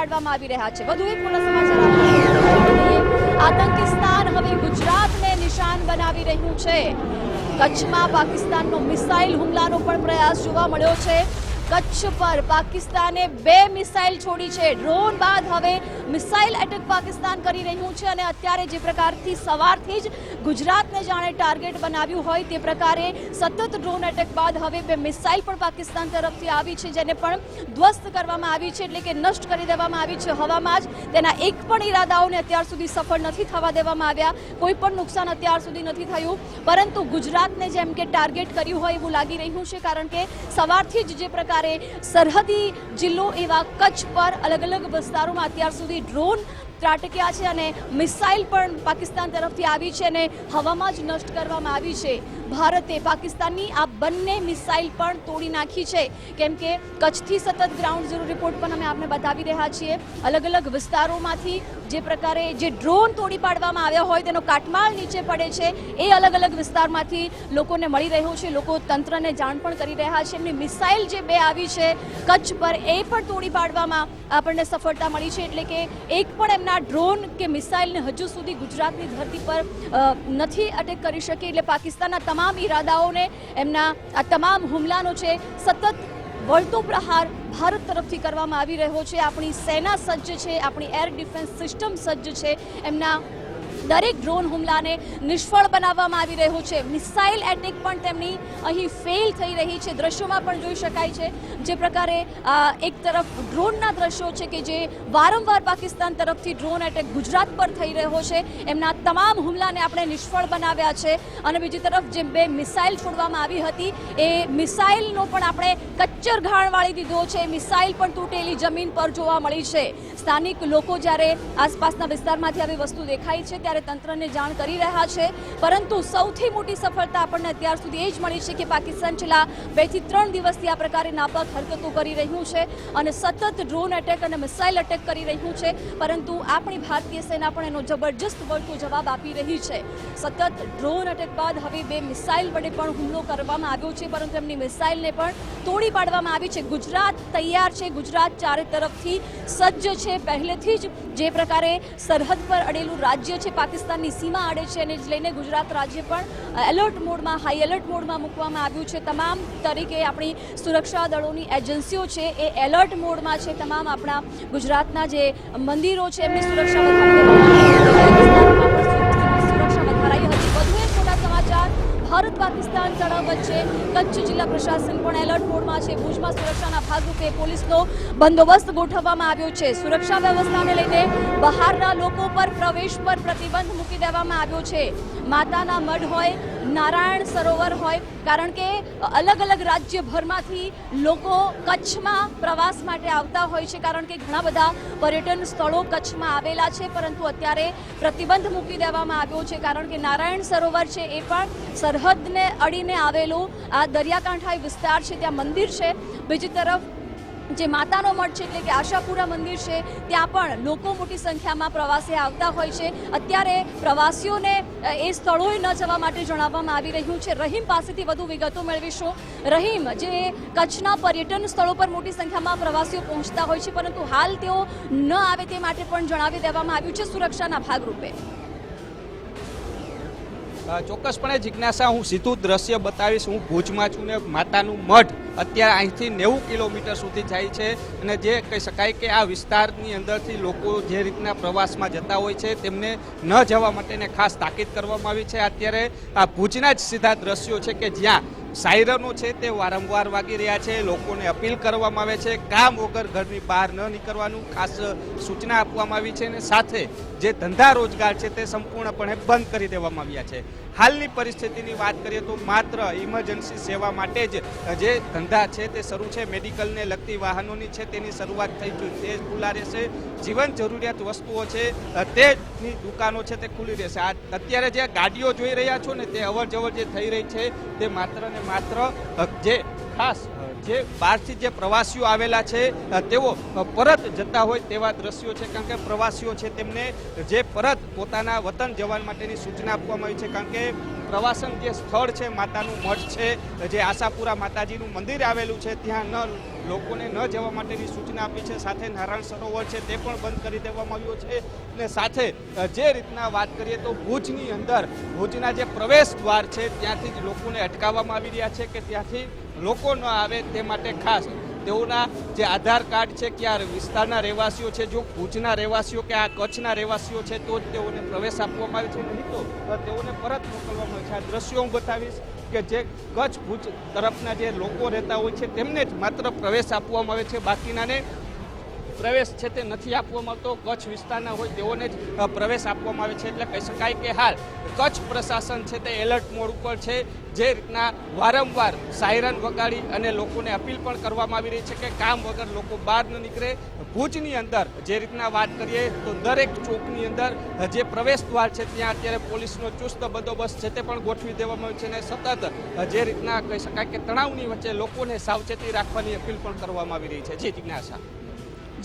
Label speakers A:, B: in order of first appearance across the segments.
A: ઉડાડવામાં આવી રહ્યા છે। વધુ એક મોટા સમાચાર આપણે આતંકિસ્તાન હવે ગુજરાતને નિશાન બનાવી રહ્યું છે। કચ્છમાં પાકિસ્તાનનો મિસાઇલ હુમલાનો પણ પ્રયાસ જોવા મળ્યો છે। કચ્છ પર પાકિસ્તાને 2 મિસાઇલ છોડી છે। ડ્રોન બાદ હવે મિસાઇલ એટેક પાકિસ્તાન કરી રહ્યું છે અને અત્યારે જે પ્રકારથી સવારથી જ ગુજરાતને જાણે ટાર્ગેટ બનાવ્યું હોય તે પ્રકારે સતત ડ્રોન એટેક બાદ હવે 2 મિસાઇલ પણ પાકિસ્તાન તરફથી આવી છે, જેને પણ ધ્વસ્ત કરવામાં આવી છે, એટલે કે નષ્ટ કરી દેવામાં આવી છે હવામાં જ। તેના એક પણ ઈરાદાઓને અત્યાર સુધી સફળ નથી થવા દેવામાં આવ્યા। કોઈ પણ નુકસાન અત્યાર સુધી નથી થયું, પરંતુ ગુજરાતને જેમ કે ટાર્ગેટ કર્યું હોય એવું લાગી રહ્યું છે, કારણ કે સવારથી જ જે પ્રકારે સરહદી જિલ્લો એવા કચ્છ પર અલગ અલગ વિસ્તારોમાં અત્યાર સુધી ડ્રોન ત્રાટક્યા છે અને મિસાઇલ પણ પાકિસ્તાન તરફથી આવી છે અને હવામાં જ નષ્ટ કરવામાં આવી છે। ભારતે પાકિસ્તાનની આ બંને મિસાઇલ પણ તોડી નાખી છે, કેમ કે કચ્છથી સતત ગ્રાઉન્ડ ઝીરો રિપોર્ટ પણ અમે આપને બતાવી રહ્યા છીએ। અલગ અલગ વિસ્તારોમાંથી જે પ્રકારે જે ડ્રોન તોડી પાડવામાં આવ્યા હોય તેનો કાટમાળ નીચે પડે છે, એ અલગ અલગ વિસ્તારમાંથી લોકોને મળી રહ્યો છે। લોકો તંત્રને જાણ પણ કરી રહ્યા છે। એમની મિસાઇલ જે 2 આવી છે કચ્છ પર, એ પણ તોડી પાડવામાં આપણને સફળતા મળી છે, એટલે કે એક પણ એમના ડ્રોન કે મિસાઇલને હજુ સુધી ગુજરાતની ધરતી પર નથી અટેક કરી શકી। એટલે પાકિસ્તાનના તમામ ઈરાદાઓને, એમના આ તમામ હુમલાનો છે સતત વળતો પ્રહાર ભારત તરફથી કરવામાં આવી રહ્યો છે। આપણી સેના સજ્જ છે, આપણી એર ડિફેન્સ સિસ્ટમ સજ્જ છે। એમના દરેક ડ્રોન હુમલાને નિષ્ફળ બનાવવામાં આવી રહ્યો છે। મિસાઇલ એટેક પણ તેમની અહીં ફેલ થઈ રહી છે। દ્રશ્યોમાં પણ જોઈ શકાય છે જે પ્રકારે એક તરફ ડ્રોનના દ્રશ્યો છે કે જે વારંવાર પાકિસ્તાન તરફથી ડ્રોન એટેક ગુજરાત પર થઈ રહ્યો છે, એમના તમામ હુમલાને આપણે નિષ્ફળ બનાવ્યા છે। અને બીજી તરફ જે 2 મિસાઇલ છોડવામાં આવી હતી એ મિસાઇલનો પણ આપણે કચ્ચર ઘાણ વાળી દીધો છે। મિસાઇલ પણ તૂટેલી જમીન પર જોવા મળી છે। સ્થાનિક લોકો જ્યારે આસપાસના વિસ્તારમાંથી આવી વસ્તુ દેખાય છે ત્યારે તંત્રને જાણ કરી રહ્યા છે, પરંતુ સૌથી મોટી સફળતા આપણને અત્યાર સુધી એ જ મળી છે કે પાકિસ્તાન છેલ્લા 2 થી 3 દિવસથી આ પ્રકારે નાપાક હરકતો કરી રહ્યું છે અને સતત ડ્રોન એટેક અને મિસાઇલ એટેક કરી રહ્યું છે, પરંતુ આપણી ભારતીય સેના પણ એનો જબરજસ્ત વળતો જવાબ આપી રહી છે। સતત ડ્રોન એટેક બાદ હવે 2 મિસાઇલ વડે પણ હુમલો કરવામાં આવ્યો છે, પરંતુ એમની મિસાઇલને પણ તોડી પાડવામાં આવી છે। ગુજરાત તૈયાર છે, ગુજરાત ચારે તરફથી સજ્જ છે। પહેલેથી જ જે પ્રકારે સરહદ પર અડેલું રાજ્ય છે, પાકિસ્તાનની સીમા આડે છે, અને લઈને ગુજરાત રાજ્ય પણ એલર્ટ મોડમાં, હાઈ એલર્ટ મોડમાં મૂકવામાં આવ્યું છે। તમામ તરીકે આપણી સુરક્ષા દળોની એજન્સીઓ છે એ એલર્ટ મોડમાં છે। તમામ આપણા ગુજરાતના જે મંદિરો છે એમની સુરક્ષા વધારાઈ હતી। વધુ એક મોટા સમાચાર ભારત પાકિસ્તાન તણાવ વચ્ચે કચ્છ જિલ્લા પ્રશાસન પણ એલર્ટ મોડમાં છે। ભુજમાં સુરક્ષાના ભાગરૂપે પોલીસનો બંદોબસ્ત ગોઠવવામાં આવ્યો છે। સુરક્ષા વ્યવસ્થાને લઈને બહારના લોકો પર પ્રવેશ પર પ્રતિબંધ મૂકી દેવામાં આવ્યો છે। માતાના મઢ હોય, નારાયણ સરોવર હોય, કારણ કે અલગ અલગ રાજ્યભરમાંથી લોકો કચ્છમાં પ્રવાસ માટે આવતા હોય છે, કારણ કે ઘણા બધા પર્યટન સ્થળો કચ્છમાં આવેલા છે, પરંતુ અત્યારે પ્રતિબંધ મૂકી દેવામાં આવ્યો છે, કારણ કે નારાયણ સરોવર છે એ પણ સરહદને અડીને આવેલું આ દરિયાકાંઠાઈ વિસ્તાર છે, ત્યાં મંદિર છે। બીજી તરફ જે માતાનો મઠ છે એટલે કે આશાપુરા મંદિર છે, ત્યાં પણ લોકો મોટી સંખ્યામાં પ્રવાસે આવતા હોય છે। અત્યારે પ્રવાસીઓને એ સ્થળોએ ન જવા માટે જણાવવામાં આવી રહ્યું છે। રહીમ પાસેથી વધુ વિગતો મેળવીશું। રહીમ, જે કચ્છના પર્યટન સ્થળો પર મોટી સંખ્યામાં પ્રવાસીઓ પહોંચતા હોય છે, પરંતુ હાલ તેઓ ન આવે તે માટે પણ જણાવી દેવામાં આવ્યું છે સુરક્ષાના ભાગરૂપે।
B: ચોક્કસપણે જિજ્ઞાસા, હું સીધું દ્રશ્ય બતાવીશ। હું ભુજમાં છું ને માતાનું મઠ અત્યારે અહીંથી 90 કિલોમીટર સુધી જાય છે, અને જે કહી શકાય કે આ વિસ્તારની અંદરથી લોકો જે રીતના પ્રવાસમાં જતા હોય છે તેમને ન જવા માટેને ખાસ તાકીદ કરવામાં આવી છે। અત્યારે આ ભુજના જ સીધા દ્રશ્યો છે કે જ્યાં સાયરનો છે તે વારંવાર વાગી રહ્યા છે। લોકોને અપીલ કરવામાં આવે છે કામ વગર ઘરની બહાર ન નીકળવાનું ખાસ સૂચના આપવામાં આવી છે, અને સાથે જે ધંધા રોજગાર છે તે સંપૂર્ણપણે બંધ કરી દેવામાં આવ્યા છે। હાલની પરિસ્થિતિની વાત કરીએ તો માત્ર ઇમરજન્સી સેવા માટે જ જે ધંધા છે તે શરૂ છે। મેડિકલને લગતી વાહનોની છે તેની શરૂઆત થઈ તે ખુલ્લા રહેશે। જીવન જરૂરિયાત વસ્તુઓ છે તેની દુકાનો છે તે ખુલ્લી રહેશે। આ અત્યારે જે ગાડીઓ જોઈ રહ્યા છો ને તે અવર જવર જે થઈ રહી છે તે માત્ર ને માત્ર જે ખાસ જે બહારથી જે પ્રવાસીઓ આવેલા છે તેઓ પરત જતા હોય તેવા દ્રશ્યો છે, કારણ કે પ્રવાસીઓ છે તેમને જે પરત પોતાના વતન જવા માટેની સૂચના આપવામાં આવી છે, કારણ કે પ્રવાસન જે સ્થળ છે માતાનું મઠ છે, જે આશાપુરા માતાજીનું મંદિર આવેલું છે, ત્યાં લોકોને ન જવા માટેની સૂચના આપી છે. સાથે નારાયણ સરોવર છે તે પણ બંધ કરી દેવામાં આવ્યો છે. અને સાથે જે રીતના વાત કરીએ તો ભુજની અંદર ભુજના જે પ્રવેશ દ્વાર છે ત્યાંથી જ લોકોને અટકાવવામાં આવી રહ્યા છે કે ત્યાંથી લોકો ન આવે તે માટે ખાસ તેઓના જે આધાર કાર્ડ છે કે આ વિસ્તારના રહેવાસીઓ છે, જો ભુજના રહેવાસીઓ કે આ કચ્છના રહેવાસીઓ છે તો જ તેઓને પ્રવેશ આપવામાં આવે છે, નહીં તો તેઓને પરત મોકલવામાં આવે છે. આ દ્રશ્યો હું બતાવીશ કે જે કચ્છ ભુજ તરફના જે લોકો રહેતા હોય છે તેમને જ માત્ર પ્રવેશ આપવામાં આવે છે, બાકીનાને પ્રવેશ છે તે નથી આપવામાં આવતો. કચ્છ વિસ્તારના હોય તેઓને જ પ્રવેશ આપવામાં આવે છે. એટલે કહી શકાય કે હાલ કચ્છ પ્રશાસન છે તે એલર્ટ મોડ ઉપર છે. જે રીતના વારંવાર સાયરન વગાડી અને લોકોને અપીલ પણ કરવામાં આવી રહી છે કે કામ વગર લોકો બહાર ન નીકળે. ભુજની અંદર જે રીતના વાત કરીએ તો દરેક ચોકની અંદર જે પ્રવેશ દ્વાર છે ત્યાં અત્યારે પોલીસનો ચુસ્ત બંદોબસ્ત છે તે પણ ગોઠવી દેવામાં આવ્યો છે અને સતત જે રીતના કહી શકાય કે તણાવની વચ્ચે લોકોને સાવચેતી રાખવાની અપીલ પણ કરવામાં આવી રહી છે. જી જિજ્ઞાસા.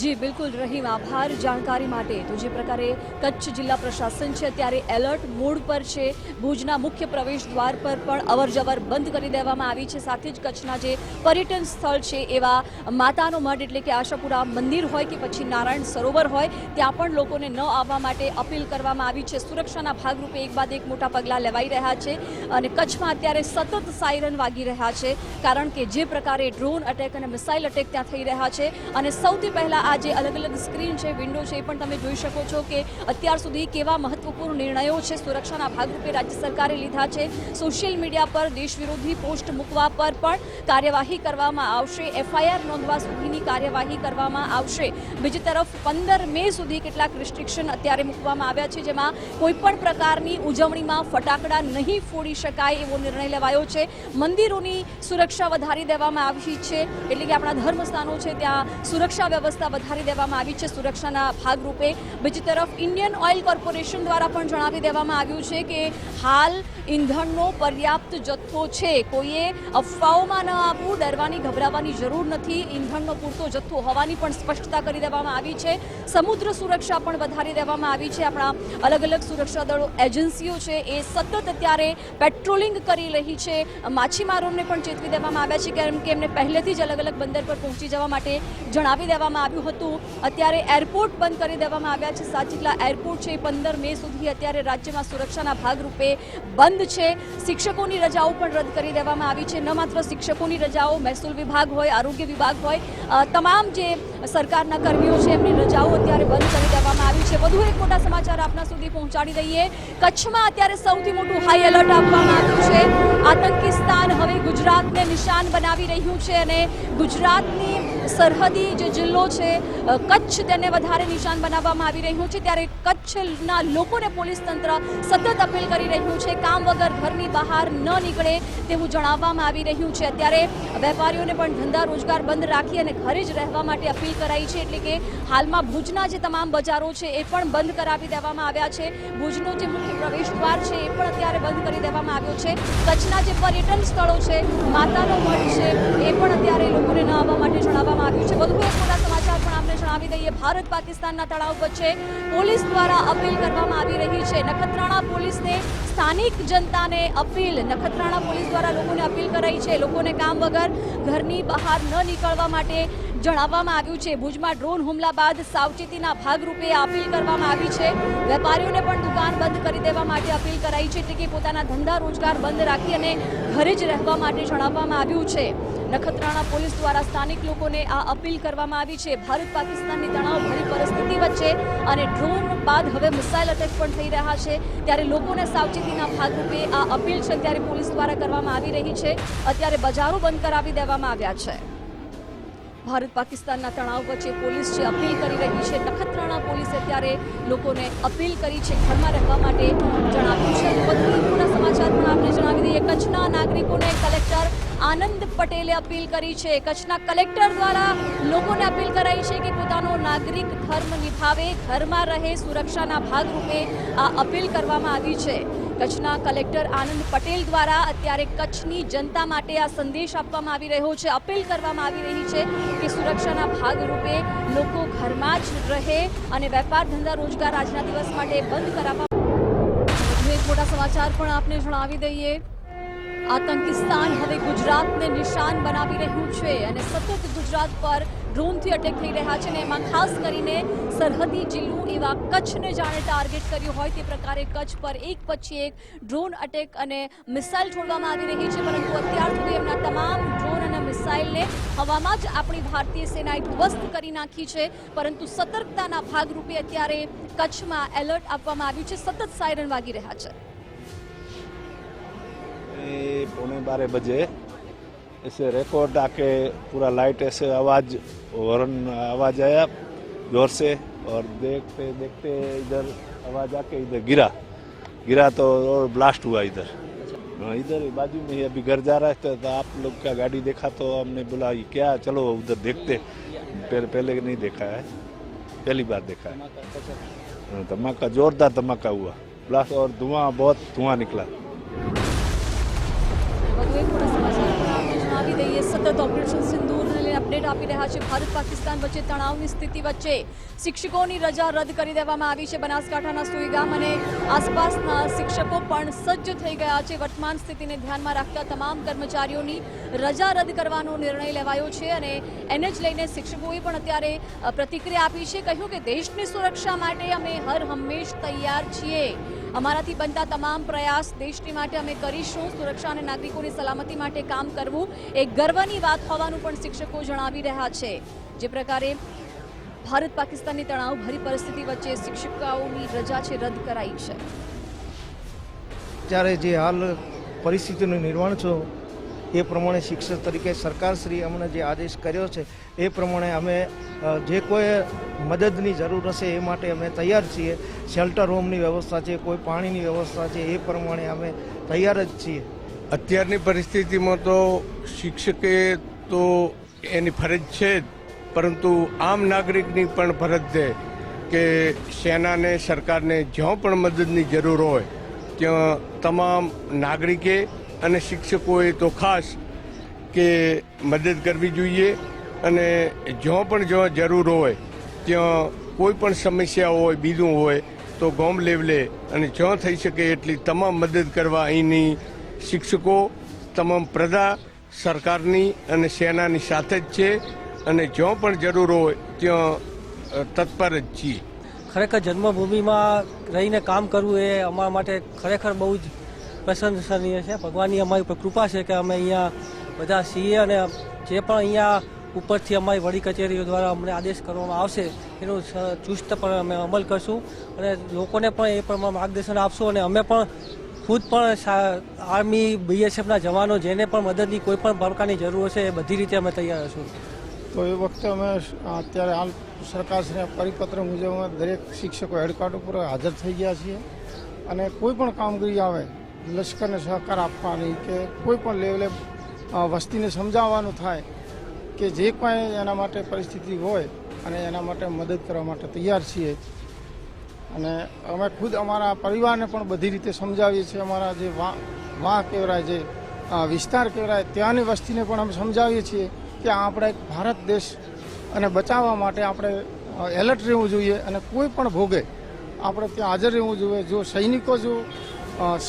A: જી બિલકુલ રહીમ, આભાર જાણકારી માટે. તો જે પ્રકારે કચ્છ જિલ્લા પ્રશાસન છે ત્યારે એલર્ટ મોડ પર છે. ભુજના મુખ્ય પ્રવેશ દ્વાર પર પણ અવરજવર બંધ કરી દેવામાં આવી છે. સાથે જ કચ્છના જે પર્યટન સ્થળ છે એવા માતાનો મઢ એટલે કે આશાપુરા મંદિર હોય કે પછી નારાયણ સરોવર હોય ત્યાં પણ લોકોને ન આવવા માટે અપીલ કરવામાં આવી છે. સુરક્ષાના ભાગરૂપે એક બાદ એક મોટા પગલાં લેવાઈ રહ્યા છે અને કચ્છમાં અત્યારે સતત સાયરન વાગી રહ્યા છે, કારણ કે જે પ્રકારે ડ્રોન અટેક અને મિસાઇલ અટેક ત્યાં થઈ રહ્યા છે. અને સૌથી પહેલાં આ જે અલગ અલગ સ્ક્રીન છે, વિન્ડો છે, એ પણ તમે જોઈ શકો છો કે અત્યાર સુધી કેવા મહત્વપૂર્ણ નિર્ણયો છે સુરક્ષાના ભાગરૂપે રાજ્ય સરકારે લીધા છે. સોશિયલ મીડિયા પર દેશ વિરોધી પોસ્ટ મૂકવા પર પણ કાર્યવાહી કરવામાં આવશે. FIR નોંધવા સુધીની કાર્યવાહી કરવામાં આવશે. બીજી તરફ 15 મે સુધી કેટલાક રિસ્ટ્રિક્શન અત્યારે મૂકવામાં આવ્યા છે, જેમાં કોઈપણ પ્રકારની ઉજવણીમાં ફટાકડા નહીં ફોડી શકાય એવો નિર્ણય લેવાયો છે. મંદિરોની સુરક્ષા વધારી દેવામાં આવી છે, એટલે કે આપણા ધર્મસ્થાનો છે ત્યાં સુરક્ષા વ્યવસ્થા વધારી દેવામાં આવી છે સુરક્ષાના ભાગરૂપે. બીજી તરફ ઇન્ડિયન ઓઇલ કોર્પોરેશન દ્વારા પણ જણાવી દેવામાં આવ્યું છે કે હાલ ઈંધણનો પર્યાપ્ત જથ્થો છે. કોઈએ અફવાઓમાં ન આવવું, ડરવાની ગભરાવાની જરૂર નથી. ઈંધણનો પૂરતો જથ્થો હોવાની પણ સ્પષ્ટતા કરી દેવામાં આવી છે. સમુદ્ર સુરક્ષા પણ વધારી દેવામાં આવી છે. આપણા અલગ અલગ સુરક્ષા દળો એજન્સીઓ છે એ સતત અત્યારે પેટ્રોલિંગ કરી રહી છે. માછીમારોને પણ ચેતવી દેવામાં આવ્યા છે કેમ કે એમને પહેલેથી જ અલગ અલગ બંદર પર પહોંચી જવા માટે જણાવી દેવામાં આવ્યું હતું. અત્યારે એરપોર્ટ બંધ કરી દેવામાં આવ્યા છે. 7 જેટલા એરપોર્ટ છે 15 મે સુધી અત્યારે રાજ્યમાં સુરક્ષાના ભાગરૂપે બંધ છે. શિક્ષકોની રજાઓ પણ રદ કરી દેવામાં આવી છે. ન માત્ર શિક્ષકોની રજાઓ, મહેસૂલ વિભાગ હોય, આરોગ્ય વિભાગ હોય, તમામ જે સરકારના કર્મીઓ છે એમની રજાઓ અત્યારે બંધ કરી દેવામાં આવી છે. વધુ એક મોટા સમાચાર આપના સુધી પહોંચાડી દઈએ. કચ્છમાં અત્યારે સૌથી મોટું હાઈ એલર્ટ આપવામાં આવ્યું છે. આતંકી સ્થાન હવે ગુજરાતને નિશાન બનાવી રહ્યું છે અને ગુજરાતની સરહદી જે જિલ્લો છે કચ્છ તેને વધારે નિશાન બનાવવામાં આવી રહ્યું છે. ત્યારે કચ્છના લોકોને પોલીસ તંત્ર સતત અપીલ કરી રહ્યું છે કામ વગર ઘરની બહાર ન નીકળે તેવું જણાવવામાં આવી રહ્યું છે. અત્યારે વેપારીઓને પણ ધંધા રોજગાર બંધ રાખી અને ઘરે જ રહેવા માટે અપીલ કરાઈ છે. એટલે કે હાલમાં ભુજના જે તમામ બજારો છે એ પણ બંધ કરાવી દેવામાં આવ્યા છે. ભુજનો જે મુખ્ય પ્રવેશ દ્વાર છે એ પણ અત્યારે બંધ કરી દેવામાં આવ્યો છે. કચ્છના જે પર્યટન સ્થળો છે, માતાનો મઢ છે, એ પણ અત્યારે લોકોને ન આવવા માટે જણાવવામાં આવ્યું છે. વધુ એક મોટા સમાચાર પણ આપણે જણાવી દઈએ. ભારત પાકિસ્તાનના તણાવ વચ્ચે પોલીસ દ્વારા અપીલ કરવામાં આવી રહી છે. નખત્રાણા પોલીસને સ્થાનિક જનતાને અપીલ, નખત્રાણા પોલીસ દ્વારા લોકોને અપીલ કરાઈ છે. લોકોને કામ વગર ઘરની બહાર ન નીકળવા માટે જણાવવામાં આવ્યું છે. ભુજમાં ડ્રોન હુમલા બાદ સાવચેતીના ભાગરૂપે અપીલ કરવામાં આવી છે. વેપારીઓને પણ દુકાન બંધ કરી દેવા માટે અપીલ કરાઈ છે, એટલે કે પોતાના ધંધા રોજગાર બંધ રાખી અને ઘરે જ રહેવા માટે જણાવવામાં આવ્યું છે. નખત્રાણા પોલીસ દ્વારા સ્થાનિક લોકોને આ અપીલ કરવામાં આવી છે. ભારત પાકિસ્તાનની તણાવભરી પરિસ્થિતિ વચ્ચે અને ડ્રોન બાદ હવે મિસાઇલ અટેક પણ થઈ રહ્યા છે, ત્યારે લોકોને સાવચેતીના ભાગરૂપે આ અપીલ છે ત્યારે પોલીસ દ્વારા કરવામાં આવી રહી છે. અત્યારે બજારો બંધ કરાવી દેવામાં આવ્યા છે. ભારત પાકિસ્તાનના તણાવ વચ્ચે પોલીસ જે અપીલ કરી રહી છે, નખત્રાણા પોલીસે અત્યારે લોકોને અપીલ કરી છે ઘરમાં રહેવા માટે જણાવ્યું છે. વધુ મોટા સમાચાર પણ આપણે જણાવી દઈએ. કચ્છના નાગરિકોને કલેક્ટર આનંદ પટેલે અપીલ કરી છે. કચ્છના કલેક્ટર દ્વારા લોકોને અપીલ કરાઈ છે કે પોતાનો નાગરિક ધર્મ નિભાવે, ઘરમાં રહે. સુરક્ષાના ભાગરૂપે આ અપીલ કરવામાં આવી છે. કચ્છના કલેક્ટર આનંદ પટેલ દ્વારા અત્યારે કચ્છની જનતા માટે આ સંદેશ આપવામાં આવી રહ્યો છે. અપીલ કરવામાં આવી રહી છે કે સુરક્ષાના ભાગરૂપે લોકો ઘરમાં જ રહે અને વેપાર ધંધા રોજગાર આજના દિવસ માટે બંધ કરાવવા. મોટા સમાચાર પણ આપને જણાવી દઈએ આતંકિસ્તાન હવે ગુજરાતને નિશાન બનાવી રહ્યું છે અને સતત ગુજરાત પર ડ્રોનથી અટેક થઈ રહ્યા છે અને એમાં ખાસ કરીને સરહદી જિલ્લું એવા કચ્છને જાણે ટાર્ગેટ કર્યું હોય તે પ્રકારે કચ્છ પર એક પછી એક ડ્રોન અટેક અને મિસાઇલ છોડવામાં આવી રહી છે, પરંતુ અત્યાર સુધી એમના તમામ ડ્રોન અને મિસાઇલને હવામાં જ આપણી ભારતીય સેનાએ ધ્વસ્ત કરી નાખી છે, પરંતુ સતર્કતાના ભાગરૂપે અત્યારે કચ્છમાં એલર્ટ આપવામાં આવ્યું છે, સતત સાયરન વાગી રહ્યા છે।
C: 12:15 बजे ऐसे रिकॉर्ड आके पूरा लाइट ऐसे आवाज हॉर्न आवाज आया जोर से और देखते देखते इधर आवाज आके इधर गिरा तो और ब्लास्ट हुआ इधर बाजू में ही अभी घर जा रहा था तो आप लोग का गाड़ी देखा तो हमने बोला ये क्या, चलो उधर देखते। पहले नहीं देखा है, पहली बार देखा है। धमाका जोरदार धमाका हुआ, ब्लास्ट और धुआं निकला।
A: વધુ એક મોટા સમાચાર પણ આપને જણાવી દઈએ સતત ઓપરેશન સિંદૂરને લઈને અપડેટ આપી રહ્યા છે। ભારત પાકિસ્તાન વચ્ચે તણાવની સ્થિતિ વચ્ચે શિક્ષકોની રજા રદ કરી દેવામાં આવી છે। બનાસકાંઠાના સુઈગામ અને આસપાસના શિક્ષકો પણ સજ્જ થઈ ગયા છે। વર્તમાન સ્થિતિને ધ્યાનમાં રાખતા તમામ કર્મચારીઓની રજા રદ કરવાનો નિર્ણય લેવાયો છે અને એને જ લઈને શિક્ષકોએ પણ અત્યારે પ્રતિક્રિયા આપી છે। કહ્યું કે દેશની સુરક્ષા માટે અમે હર હંમેશ તૈયાર છીએ, અમારાથી બનતા તમામ પ્રયાસ દેશની માટે અમે કરીશું। સુરક્ષા અને નાગરિકોની સલામતી માટે કામ કરવું એ ગર્વની વાત હોવાનું પણ શિક્ષકો જણાવી રહ્યા છે। જે પ્રકારે ભારત પાકિસ્તાનની તણાવભરી પરિસ્થિતિ વચ્ચે શિક્ષકોની રજા છે રદ કરાઈ છે।
D: જ્યારે જે હાલ પરિસ્થિતિનું નિર્માણ છે એ પ્રમાણે શિક્ષક તરીકે સરકારશ્રી અમને જે આદેશ કર્યો છે એ પ્રમાણે અમે જે કોઈ મદદની જરૂર હશે એ માટે અમે તૈયાર છીએ। શેલ્ટર હોમની વ્યવસ્થા છે, કોઈ પાણીની વ્યવસ્થા છે, એ પ્રમાણે અમે તૈયાર જ છીએ।
E: અત્યારની પરિસ્થિતિમાં તો શિક્ષકે તો એની ફરજ છે જ, પરંતુ આમ નાગરિકની પણ ફરજ છે કે સેનાને સરકારને જ્યાં પણ મદદની જરૂર હોય ત્યાં તમામ નાગરિકે અને શિક્ષકોએ તો ખાસ કે મદદ કરવી જોઈએ અને જ્યાં પણ જરૂર હોય ત્યાં કોઈ પણ સમસ્યા હોય બીજું હોય તો ગામ લેવલે અને જ્યાં થઈ શકે એટલી તમામ મદદ કરવા અહીંની શિક્ષકો તમામ પ્રજા સરકારની અને સેનાની સાથે જ છે અને જ્યાં પણ જરૂર હોય ત્યાં તત્પર જ છીએ।
F: ખરેખર જન્મભૂમિમાં રહીને કામ કરવું એ અમારા માટે ખરેખર બહુ જ પ્રશંસનીય છે। ભગવાનની અમારી ઉપર કૃપા છે કે અમે અહીંયા બધા છીએ અને જે પણ અહીંયા ઉપરથી અમારી વડી કચેરીઓ દ્વારા અમને આદેશ કરવામાં આવશે એનું ચુસ્તપણે અમે અમલ કરશું અને લોકોને પણ એ પ્રમાણે માર્ગદર્શન આપશું અને અમે પણ ખુદ પણ આર્મી બીએસએફના જવાનો જેને પણ મદદની કોઈ પણ પ્રકારની જરૂર હશે એ બધી રીતે અમે તૈયાર હશું।
D: તો એ વખતે અમે અત્યારે હાલ સરકારશ્રીના પરિપત્ર મુજબ દરેક શિક્ષકો હેડક્વાર્ટર પર હાજર થઈ ગયા છીએ અને કોઈ પણ કામગીરી આવે લશ્કરને સહકાર આપવાની કે કોઈ પણ લેવલે વસ્તીને સમજાવવાનું થાય કે જે કાંઈ એના માટે પરિસ્થિતિ હોય અને એના માટે મદદ કરવા માટે તૈયાર છીએ અને અમે ખુદ અમારા પરિવારને પણ બધી રીતે સમજાવીએ છીએ। અમારા જે વાહ કહેવાય, જે વિસ્તાર કહેવાય, ત્યાંની વસ્તીને પણ અમે સમજાવીએ છીએ કે આપણે એક ભારત દેશ અને બચાવવા માટે આપણે એલર્ટ રહેવું જોઈએ અને કોઈ પણ ભોગે આપણે ત્યાં હાજર રહેવું જોઈએ। જો સૈનિકો જો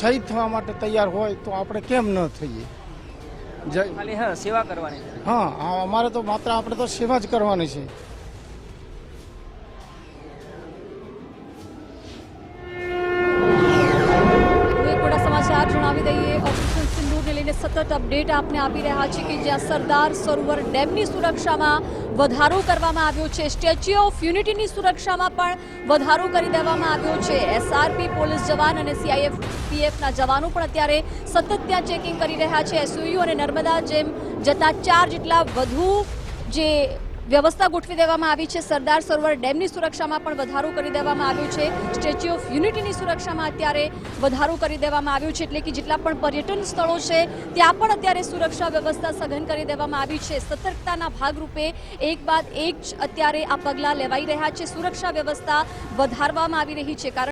D: શહીદ થવા માટે તૈયાર હોય તો આપણે કેમ ન થઈએ?
G: ખાલી હા સેવા કરવાની છે।
D: હા, અમારે તો માત્ર આપણે તો સેવા જ કરવાની છે।
A: જણાવી દઈએ ઓપરેશન સિંદૂરને લઈને સતત અપડેટ આપને આપી રહ્યા છે કે જ્યાં સરદાર સરોવર ડેમની સુરક્ષામાં વધારો કરવામાં આવ્યો છે, સ્ટેચ્યુ ઓફ યુનિટીની સુરક્ષામાં પણ વધારો કરી દેવામાં આવ્યો છે। એસઆરપી પોલીસ જવાન અને સીઆઈએફના જવાનો પણ અત્યારે સતત ત્યાં ચેકિંગ કરી રહ્યા છે। એસયુયુ અને નર્મદા જેમ જતા 4 જેટલા વધુ જે વ્યવસ્થા ગોઠવી દેવામાં આવી છે। સરદાર સરોવર ડેમની સુરક્ષામાં પણ વધારો કરી દેવામાં આવ્યો છે। સ્ટેચ્યુ ઓફ યુનિટીની સુરક્ષામાં અત્યારે વધારો કરી દેવામાં આવ્યો છે, એટલે કે જેટલા પણ પર્યટન સ્થળો છે ત્યાં પણ અત્યારે સુરક્ષા વ્યવસ્થા સઘન કરી દેવામાં આવી છે। સતર્કતાના ભાગરૂપે એક બાદ એક જ અત્યારે આ પગલાં લેવાઈ રહ્યા છે, સુરક્ષા વ્યવસ્થા વધારવામાં આવી રહી છે। કારણ